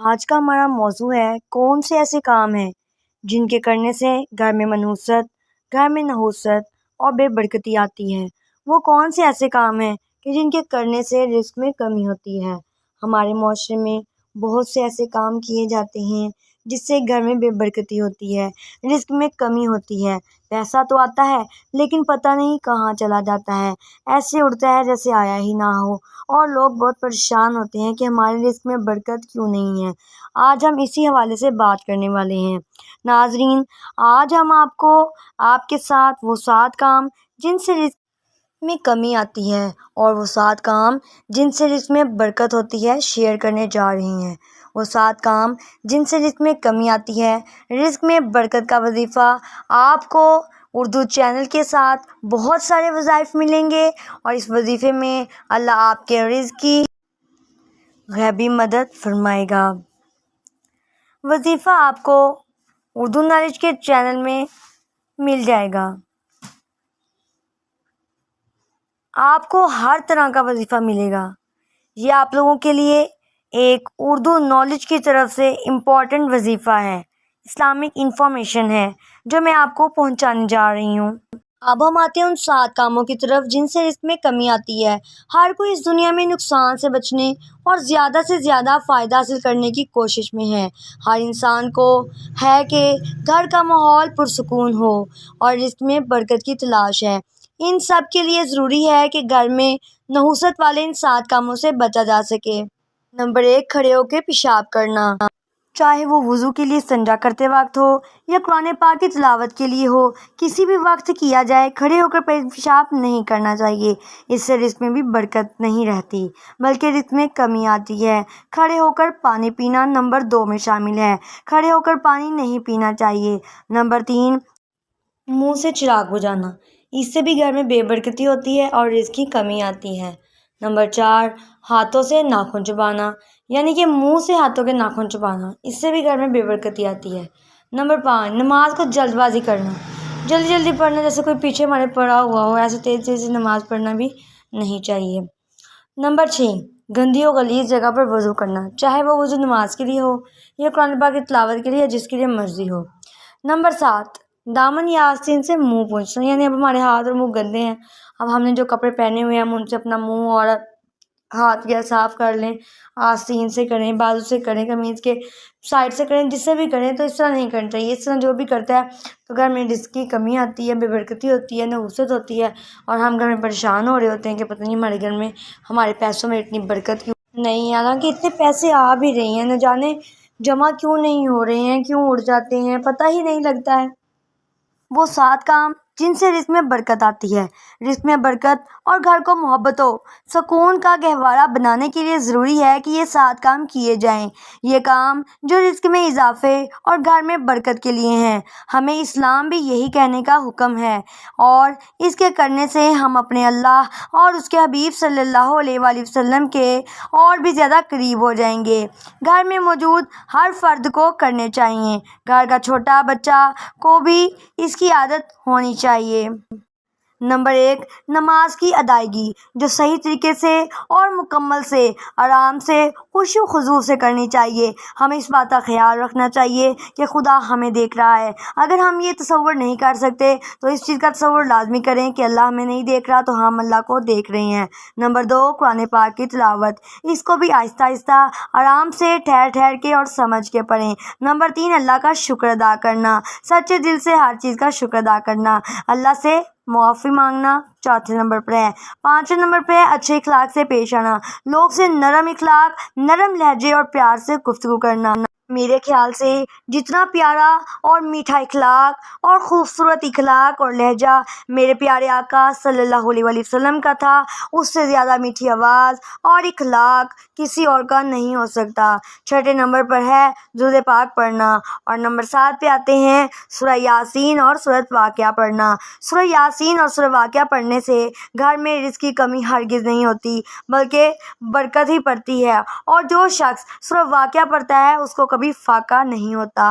آج کا ہمارا موضوع ہے کون سے ایسے کام ہیں جن کے کرنے سے گھر میں منحوست، گھر میں نحوست اور بے برکتی آتی ہے۔ وہ کون سے ایسے کام ہیں کہ جن کے کرنے سے رزق میں کمی ہوتی ہے۔ ہمارے معاشرے میں بہت سے ایسے کام کیے جاتے ہیں جس سے گھر میں بے برکتی ہوتی ہے، رزق میں کمی ہوتی ہے۔ پیسہ تو آتا ہے لیکن پتہ نہیں کہاں چلا جاتا ہے، ایسے اڑتا ہے جیسے آیا ہی نہ ہو، اور لوگ بہت پریشان ہوتے ہیں کہ ہمارے رزق میں برکت کیوں نہیں ہے۔ آج ہم اسی حوالے سے بات کرنے والے ہیں۔ ناظرین، آج ہم آپ کے ساتھ وہ 7 کام جن سے رزق میں کمی آتی ہے اور وہ 7 کام جن سے رزق میں برکت ہوتی ہے شیئر کرنے جا رہی ہیں۔ وہ 7 کام جن سے رزق میں کمی آتی ہے، رزق میں برکت کا وظیفہ آپ کو اردو چینل کے ساتھ بہت سارے وظائف ملیں گے، اور اس وظیفے میں اللہ آپ کے رزق کی غیبی مدد فرمائے گا۔ وظیفہ آپ کو اردو نالج کے چینل میں مل جائے گا۔ آپ کو ہر طرح کا وظیفہ ملے گا۔ یہ آپ لوگوں کے لیے ایک اردو نالج کی طرف سے امپورٹنٹ وظیفہ ہے، اسلامک انفارمیشن ہے جو میں آپ کو پہنچانے جا رہی ہوں۔ اب ہم آتے ہیں ان 7 کاموں کی طرف جن سے رزق میں کمی آتی ہے۔ ہر کوئی اس دنیا میں نقصان سے بچنے اور زیادہ سے زیادہ فائدہ حاصل کرنے کی کوشش میں ہے۔ ہر انسان کو ہے کہ گھر کا ماحول پرسکون ہو اور رزق میں برکت کی تلاش ہے۔ ان سب کے لیے ضروری ہے کہ گھر میں نحوست والے ان 7 کاموں سے بچا جا سکے۔ نمبر 1، کھڑے ہو کے پیشاب کرنا۔ چاہے وہ وضو کے لیے استنجا کرتے وقت ہو یا قرآن پاک کی تلاوت کے لیے ہو، کسی بھی وقت کیا جائے، کھڑے ہو کر پیشاب نہیں کرنا چاہیے۔ اس سے رزق میں بھی برکت نہیں رہتی بلکہ رزق میں کمی آتی ہے۔ کھڑے ہو کر پانی پینا نمبر 2 میں شامل ہے۔ کھڑے ہو کر پانی نہیں پینا چاہیے۔ نمبر 3، منہ سے چراغ بجھانا۔ اس سے بھی گھر میں بے برکتی ہوتی ہے اور رزق کی کمی آتی ہے۔ نمبر 4، ہاتھوں سے ناخن چبانا، یعنی کہ منہ سے ہاتھوں کے ناخن چبانا، اس سے بھی گھر میں بے برکتی آتی ہے۔ نمبر 5، نماز کو جلد بازی کرنا، جلدی جلدی پڑھنا، جیسے کوئی پیچھے ہمارے پڑا ہوا ہو، ایسے تیز تیز نماز پڑھنا بھی نہیں چاہیے۔ نمبر 6، گندی اور غلیظ جگہ پر وضو کرنا، چاہے وہ وضو نماز کے لیے ہو یا قرآن پاک کی تلاوت کے لیے، جس کے لیے مرضی ہو۔ نمبر 7، دامن یا آستین سے منہ پوچھنا، یعنی اب ہمارے ہاتھ اور منہ گندے ہیں، اب ہم نے جو کپڑے پہنے ہوئے ہیں ہم ان سے اپنا منہ اور ہاتھ یا صاف کر لیں۔ آستین سے کریں، بازو سے کریں، قمیض کے سائڈ سے کریں، جس سے بھی کریں، تو اس طرح نہیں کرنا چاہیے۔ اس طرح جو بھی کرتا ہے تو گھر میں رزق کی کمی آتی ہے، بے برکتی ہوتی ہے، نحوست ہوتی ہے، اور ہم گھر میں پریشان ہو رہے ہوتے ہیں کہ پتہ نہیں ہمارے گھر میں ہمارے پیسوں میں اتنی برکت کیوں نہیں ہے، حالانکہ اتنے پیسے آ بھی رہے ہیں، نہ جانے جمع کیوں نہیں ہو رہے ہیں، کیوں اڑ جاتے ہیں، پتہ ہی نہیں لگتا ہے۔ وہ 7 کام جن سے رزق میں برکت آتی ہے۔ رزق میں برکت اور گھر کو محبت و سکون کا گہوارہ بنانے کے لیے ضروری ہے کہ یہ 7 کام کیے جائیں۔ یہ کام جو رزق میں اضافے اور گھر میں برکت کے لیے ہیں، ہمیں اسلام بھی یہی کہنے کا حکم ہے، اور اس کے کرنے سے ہم اپنے اللہ اور اس کے حبیب صلی اللہ علیہ وآلہ وسلم کے اور بھی زیادہ قریب ہو جائیں گے۔ گھر میں موجود ہر فرد کو کرنے چاہیے۔ گھر کا چھوٹا بچہ کو بھی اس کی عادت ہونی چاہیے۔ نمبر 1، نماز کی ادائیگی جو صحیح طریقے سے اور مکمل سے، آرام سے، خشوع و خضوع سے کرنی چاہیے۔ ہمیں اس بات کا خیال رکھنا چاہیے کہ خدا ہمیں دیکھ رہا ہے۔ اگر ہم یہ تصور نہیں کر سکتے تو اس چیز کا تصور لازمی کریں کہ اللہ ہمیں نہیں دیکھ رہا تو ہم اللہ کو دیکھ رہے ہیں۔ نمبر 2، قرآن پاک کی تلاوت، اس کو بھی آہستہ آہستہ، آرام سے، ٹھہر ٹھہر کے اور سمجھ کے پڑھیں۔ نمبر 3، اللہ کا شکر ادا کرنا، سچے دل سے ہر چیز کا شکر ادا کرنا، اللہ سے معافی مانگنا 4تھے نمبر پر ہے۔ 5ویں نمبر پہ ہے اچھے اخلاق سے پیش آنا، لوگ سے نرم اخلاق، نرم لہجے اور پیار سے گفتگو کرنا۔ میرے خیال سے جتنا پیارا اور میٹھا اخلاق اور خوبصورت اخلاق اور لہجہ میرے پیارے آقا صلی اللہ علیہ وآلہ وسلم کا تھا، اس سے زیادہ میٹھی آواز اور اخلاق کسی اور کا نہیں ہو سکتا۔ 6ٹھے نمبر پر ہے درود پاک پڑھنا، اور نمبر 7 پہ آتے ہیں سورہ یاسین اور سورۃ واقعہ پڑھنا۔ سورہ یاسین اور سورہ واقعہ پڑھنے سے گھر میں رزق کی کمی ہرگز نہیں ہوتی بلکہ برکت ہی پڑتی ہے، اور جو شخص سورہ واقعہ پڑھتا ہے اس کو کبھی فاقہ نہیں ہوتا۔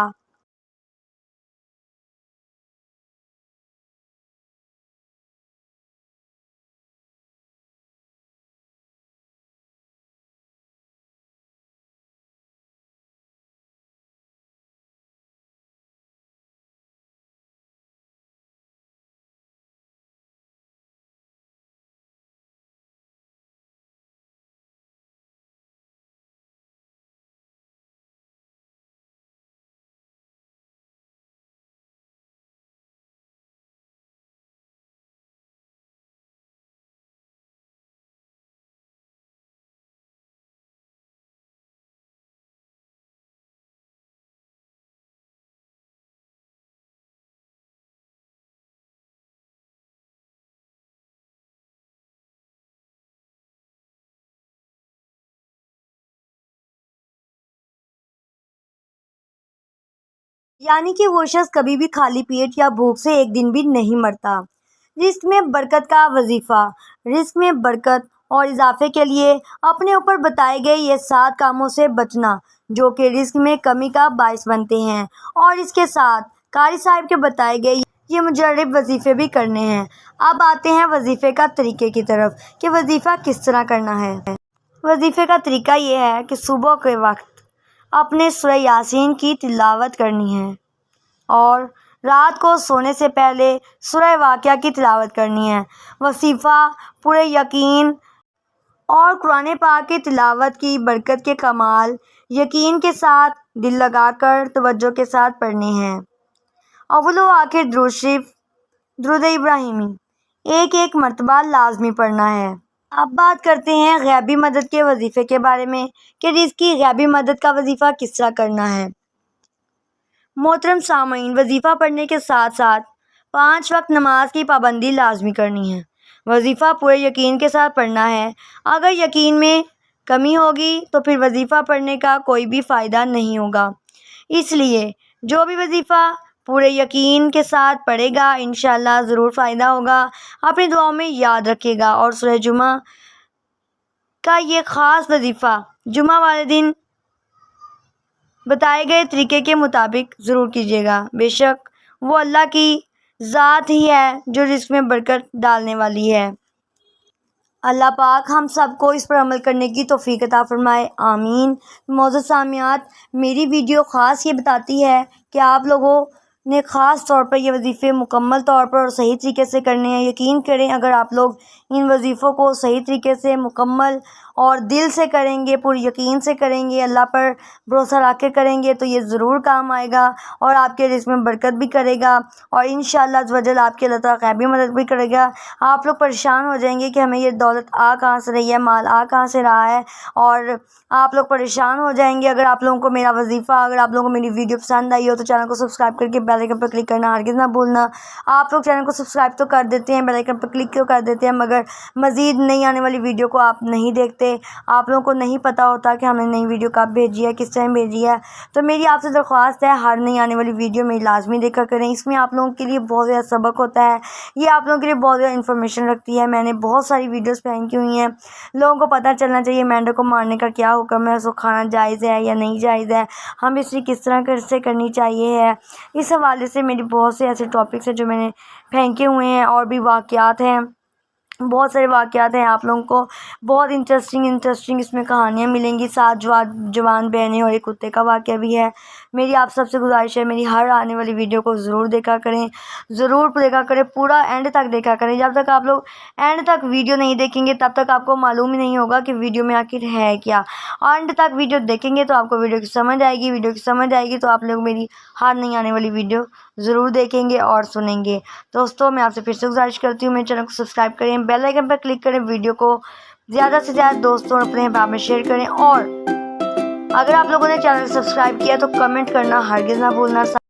یعنی کہ وہ شخص کبھی بھی خالی پیٹ یا بھوک سے ایک دن بھی نہیں مرتا۔ رزق میں برکت کا وظیفہ۔ رزق میں برکت اور اضافے کے لیے اپنے اوپر بتائے گئے یہ 7 کاموں سے بچنا جو کہ رزق میں کمی کا باعث بنتے ہیں، اور اس کے ساتھ قاری صاحب کے بتائے گئے یہ مجرب وظیفے بھی کرنے ہیں۔ اب آتے ہیں وظیفے کا طریقے کی طرف کہ وظیفہ کس طرح کرنا ہے۔ وظیفے کا طریقہ یہ ہے کہ صبح کے وقت اپنے سورہ یاسین کی تلاوت کرنی ہے اور رات کو سونے سے پہلے سورہ واقعہ کی تلاوت کرنی ہے۔ وظیفہ پورے یقین اور قرآن پاک کی تلاوت کی برکت کے کمال یقین کے ساتھ دل لگا کر توجہ کے ساتھ پڑھنے ہیں۔ اول و آخر درود شریف، درود ابراہیمی ایک مرتبہ لازمی پڑھنا ہے۔ اب بات کرتے ہیں غیبی مدد کے وظیفے کے بارے میں کہ رزق کی غیبی مدد کا وظیفہ کس طرح کرنا ہے۔ محترم سامعین، وظیفہ پڑھنے کے ساتھ ساتھ 5 وقت نماز کی پابندی لازمی کرنی ہے۔ وظیفہ پورے یقین کے ساتھ پڑھنا ہے۔ اگر یقین میں کمی ہوگی تو پھر وظیفہ پڑھنے کا کوئی بھی فائدہ نہیں ہوگا۔ اس لیے جو بھی وظیفہ پورے یقین کے ساتھ پڑھے گا انشاءاللہ ضرور فائدہ ہوگا۔ اپنی دعاؤں میں یاد رکھیے گا اور سورہ جمعہ کا یہ خاص وظیفہ جمعہ والے دن بتائے گئے طریقے کے مطابق ضرور کیجیے گا۔ بے شک وہ اللہ کی ذات ہی ہے جو رزق میں برکت ڈالنے والی ہے۔ اللہ پاک ہم سب کو اس پر عمل کرنے کی توفیق عطا فرمائے، آمین۔ معزز سامعات، میری ویڈیو خاص یہ بتاتی ہے کہ آپ لوگوں نے خاص طور پر یہ وظیفے مکمل طور پر اور صحیح طریقے سے کرنے ہیں۔ یقین کریں اگر آپ لوگ ان وظیفوں کو صحیح طریقے سے مکمل اور دل سے کریں گے، پوری یقین سے کریں گے، اللہ پر بھروسہ رکھ کے کریں گے تو یہ ضرور کام آئے گا اور آپ کے رزق میں برکت بھی کرے گا، اور انشاءاللہ عز و جل آپ کے اللہ تعالیٰ غیبی مدد بھی کرے گا۔ آپ لوگ پریشان ہو جائیں گے کہ ہمیں یہ دولت آ کہاں سے رہی ہے، مال آ کہاں سے رہا ہے، اور آپ لوگ پریشان ہو جائیں گے۔ اگر آپ لوگوں کو میرا وظیفہ، اگر آپ لوگوں کو میری ویڈیو پسند آئی ہو تو چینل کو سبسکرائب کر کے بیل آئیکن پر کلک کرنا ہرگز نہ بھولنا۔ آپ لوگ چینل کو سبسکرائب تو کر دیتے ہیں، بیل آئیکن پر کلک تو کر دیتے ہیں، مگر مزید نئی آنے والی ویڈیو کو آپ نہیں دیکھتے۔ آپ لوگوں کو نہیں پتہ ہوتا کہ ہم نے نئی ویڈیو کب بھیجی ہے، کس ٹائم بھیجی ہے۔ تو میری آپ سے درخواست ہے ہر نئی آنے والی ویڈیو میری لازمی دیکھا کریں۔ اس میں آپ لوگوں کے لیے بہت زیادہ سبق ہوتا ہے، یہ آپ لوگوں کے لیے بہت زیادہ انفارمیشن رکھتی ہے۔ میں نے بہت ساری ویڈیوز پھینکی ہوئی ہیں، لوگوں کو پتہ چلنا چاہیے مینڈک کو مارنے کا کیا حکم ہے، اس کو کھانا جائز ہے یا نہیں جائز ہے، ہم اسے کس طرح سے کرنی چاہیے ہے۔ اس حوالے سے میری بہت سے ایسے ٹاپکس ہیں جو میں نے پھینکے ہوئے ہیں، اور بھی واقعات ہیں، بہت سارے واقعات ہیں۔ آپ لوگوں کو بہت انٹرسٹنگ اس میں کہانیاں ملیں گی۔ 7 جوان بہنیں اور ایک کتے کا واقعہ بھی ہے۔ میری آپ سب سے گزارش ہے میری ہر آنے والی ویڈیو کو ضرور دیکھا کریں، ضرور دیکھا کریں، پورا اینڈ تک دیکھا کریں۔ جب تک آپ لوگ اینڈ تک ویڈیو نہیں دیکھیں گے تب تک آپ کو معلوم ہی نہیں ہوگا کہ ویڈیو میں آخر ہے کیا۔ اینڈ تک ویڈیو دیکھیں گے تو آپ کو ویڈیو کی سمجھ آئے گی، ویڈیو کی سمجھ آئے گی تو آپ لوگ میری ہر نئی آنے والی ویڈیو ضرور دیکھیں گے اور سنیں گے۔ دوستوں میں آپ سے پھر سے گزارش کرتی ہوں میرے چینل کو سبسکرائب کریں، بیل آئیکن پر کلک کریں، ویڈیو کو زیادہ سے زیادہ دوستوں اور اپنے احباب میں شیئر کریں، اور اگر آپ لوگوں نے چینل کو سبسکرائب کیا تو کمنٹ کرنا ہرگز نہ بھولنا۔